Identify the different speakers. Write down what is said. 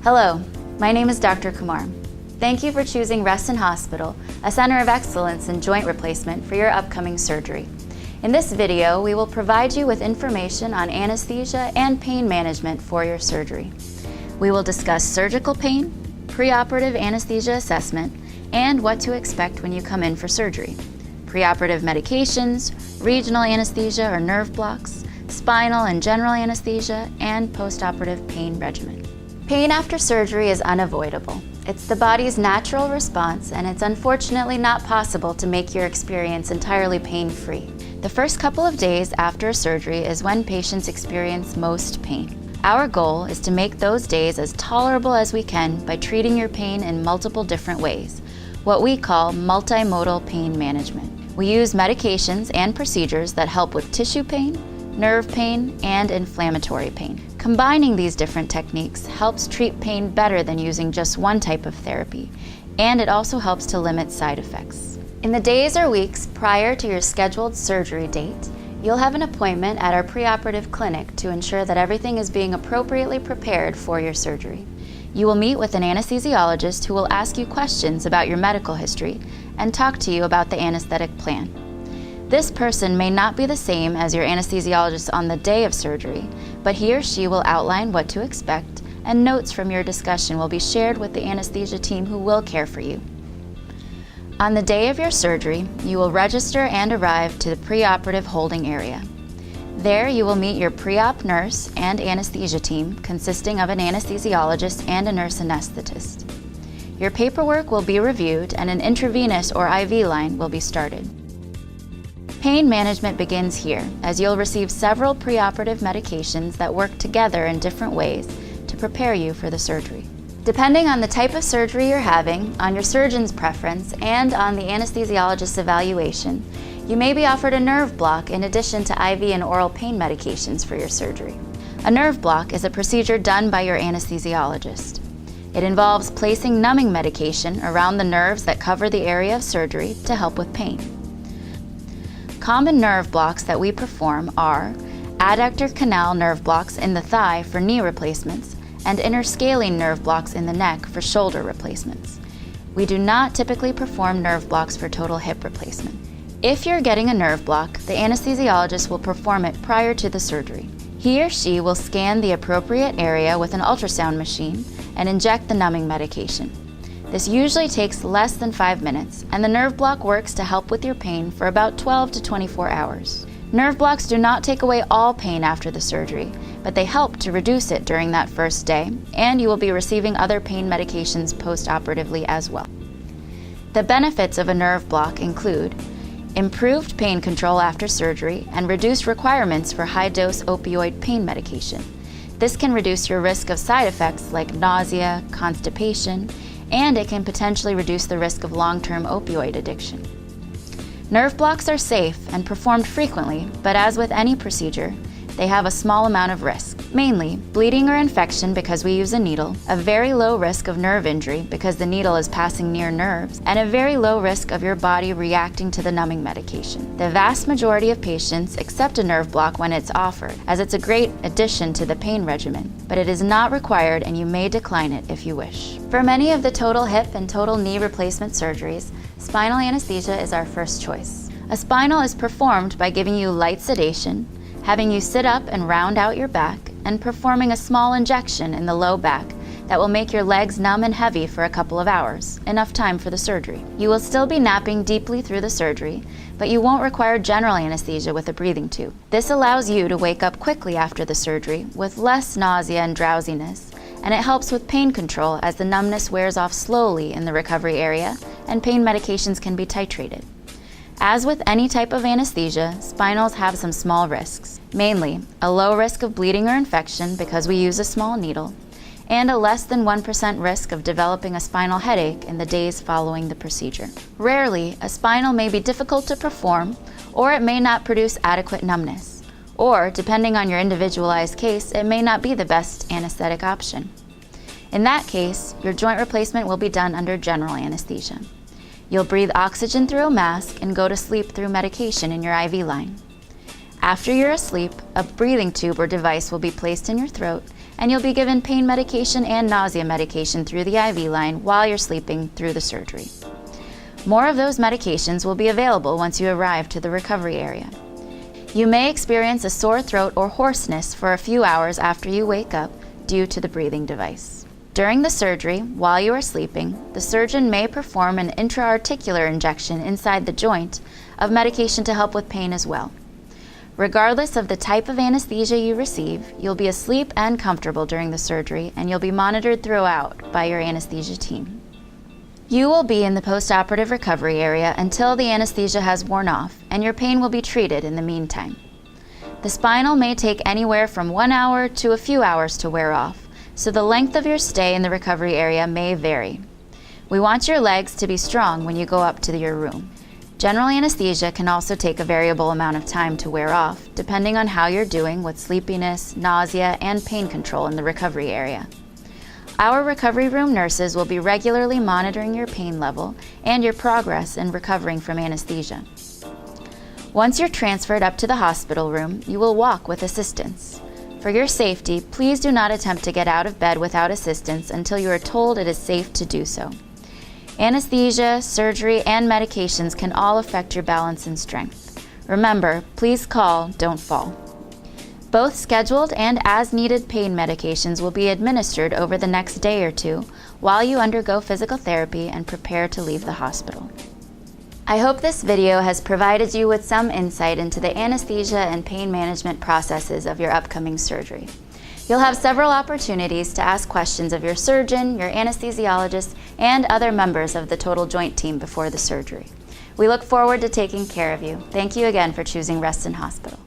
Speaker 1: Hello, my name is Dr. Kumar. Thank you for choosing Reston Hospital, a center of excellence in joint replacement for your upcoming surgery. In this video, we will provide you with information on anesthesia and pain management for your surgery. We will discuss surgical pain, preoperative anesthesia assessment, and what to expect when you come in for surgery, preoperative medications, regional anesthesia or nerve blocks, spinal and general anesthesia, and postoperative pain regimen. Pain after surgery is unavoidable. It's the body's natural response, and it's unfortunately not possible to make your experience entirely pain-free. The first couple of days after a surgery is when patients experience most pain. Our goal is to make those days as tolerable as we can by treating your pain in multiple different ways, what we call multimodal pain management. We use medications and procedures that help with tissue pain, nerve pain, and inflammatory pain. Combining these different techniques helps treat pain better than using just one type of therapy, and it also helps to limit side effects. In the days or weeks prior to your scheduled surgery date, you'll have an appointment at our preoperative clinic to ensure that everything is being appropriately prepared for your surgery. You will meet with an anesthesiologist who will ask you questions about your medical history and talk to you about the anesthetic plan. This person may not be the same as your anesthesiologist on the day of surgery, but he or she will outline what to expect, and notes from your discussion will be shared with the anesthesia team who will care for you. On the day of your surgery, you will register and arrive to the preoperative holding area. There you will meet your pre-op nurse and anesthesia team, consisting of an anesthesiologist and a nurse anesthetist. Your paperwork will be reviewed and an intravenous or IV line will be started. Pain management begins here, as you'll receive several preoperative medications that work together in different ways to prepare you for the surgery. Depending on the type of surgery you're having, on your surgeon's preference, and on the anesthesiologist's evaluation, you may be offered a nerve block in addition to IV and oral pain medications for your surgery. A nerve block is a procedure done by your anesthesiologist. It involves placing numbing medication around the nerves that cover the area of surgery to help with pain. Common nerve blocks that we perform are adductor canal nerve blocks in the thigh for knee replacements and interscalene nerve blocks in the neck for shoulder replacements. We do not typically perform nerve blocks for total hip replacement. If you're getting a nerve block, the anesthesiologist will perform it prior to the surgery. He or she will scan the appropriate area with an ultrasound machine and inject the numbing medication. This usually takes less than 5 minutes, and the nerve block works to help with your pain for about 12 to 24 hours. Nerve blocks do not take away all pain after the surgery, but they help to reduce it during that first day, and you will be receiving other pain medications post-operatively as well. The benefits of a nerve block include improved pain control after surgery and reduced requirements for high-dose opioid pain medication. This can reduce your risk of side effects like nausea, constipation, and it can potentially reduce the risk of long-term opioid addiction. Nerve blocks are safe and performed frequently, but as with any procedure, they have a small amount of risk, mainly bleeding or infection because we use a needle, a very low risk of nerve injury because the needle is passing near nerves, and a very low risk of your body reacting to the numbing medication. The vast majority of patients accept a nerve block when it's offered, as it's a great addition to the pain regimen, but it is not required and you may decline it if you wish. For many of the total hip and total knee replacement surgeries, spinal anesthesia is our first choice. A spinal is performed by giving you light sedation, having you sit up and round out your back, and performing a small injection in the low back that will make your legs numb and heavy for a couple of hours, enough time for the surgery. You will still be napping deeply through the surgery, but you won't require general anesthesia with a breathing tube. This allows you to wake up quickly after the surgery with less nausea and drowsiness, and it helps with pain control as the numbness wears off slowly in the recovery area and pain medications can be titrated. As with any type of anesthesia, spinals have some small risks, mainly a low risk of bleeding or infection because we use a small needle, and a less than 1% risk of developing a spinal headache in the days following the procedure. Rarely, a spinal may be difficult to perform, or it may not produce adequate numbness, or depending on your individualized case, it may not be the best anesthetic option. In that case, your joint replacement will be done under general anesthesia. You'll breathe oxygen through a mask and go to sleep through medication in your IV line. After you're asleep, a breathing tube or device will be placed in your throat, and you'll be given pain medication and nausea medication through the IV line while you're sleeping through the surgery. More of those medications will be available once you arrive to the recovery area. You may experience a sore throat or hoarseness for a few hours after you wake up due to the breathing device. During the surgery, while you are sleeping, the surgeon may perform an intra-articular injection inside the joint of medication to help with pain as well. Regardless of the type of anesthesia you receive, you'll be asleep and comfortable during the surgery, and you'll be monitored throughout by your anesthesia team. You will be in the post-operative recovery area until the anesthesia has worn off, and your pain will be treated in the meantime. The spinal may take anywhere from 1 hour to a few hours to wear off, so the length of your stay in the recovery area may vary. We want your legs to be strong when you go up to your room. General anesthesia can also take a variable amount of time to wear off, depending on how you're doing with sleepiness, nausea, and pain control in the recovery area. Our recovery room nurses will be regularly monitoring your pain level and your progress in recovering from anesthesia. Once you're transferred up to the hospital room, you will walk with assistance. For your safety, please do not attempt to get out of bed without assistance until you are told it is safe to do so. Anesthesia, surgery, and medications can all affect your balance and strength. Remember, please call, don't fall. Both scheduled and as-needed pain medications will be administered over the next day or two while you undergo physical therapy and prepare to leave the hospital. I hope this video has provided you with some insight into the anesthesia and pain management processes of your upcoming surgery. You'll have several opportunities to ask questions of your surgeon, your anesthesiologist, and other members of the total joint team before the surgery. We look forward to taking care of you. Thank you again for choosing Reston Hospital.